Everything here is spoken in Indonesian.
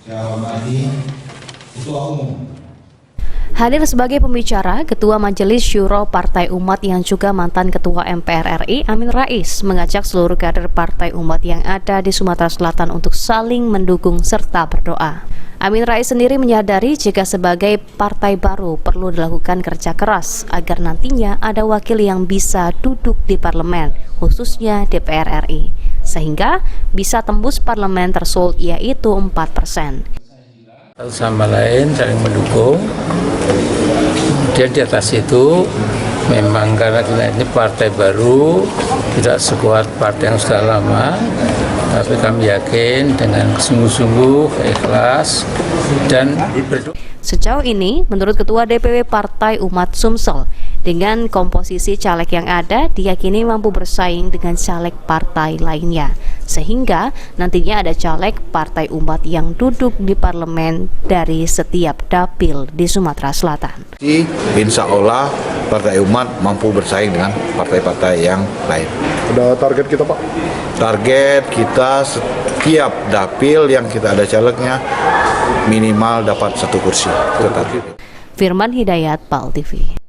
Saya hormati Ketua Umum. Hadir sebagai pembicara, Ketua Majelis Syuro Partai Umat yang juga mantan Ketua MPR RI, Amin Rais, mengajak seluruh kader Partai Umat yang ada di Sumatera Selatan untuk saling mendukung serta berdoa. Amin Rais sendiri menyadari jika sebagai partai baru perlu dilakukan kerja keras agar nantinya ada wakil yang bisa duduk di parlemen, khususnya DPR RI, sehingga bisa tembus parlemen threshold yaitu 4%. Satu sama lain saling mendukung. Kemudian di atas itu memang karena kita ini partai baru, tidak sekuat partai yang sudah lama, tapi kami yakin dengan sungguh-sungguh, ikhlas, dan berdoa. Sejauh ini, menurut Ketua DPW Partai Umat Sumsel, dengan komposisi caleg yang ada, diyakini mampu bersaing dengan caleg partai lainnya. Sehingga nantinya ada caleg Partai Umat yang duduk di parlemen dari setiap dapil di Sumatera Selatan. Insya Allah Partai Umat mampu bersaing dengan partai-partai yang lain. Ada target kita, Pak? Target kita setiap dapil yang kita ada calegnya minimal dapat 1 kursi. Firman Hidayat, PAL TV.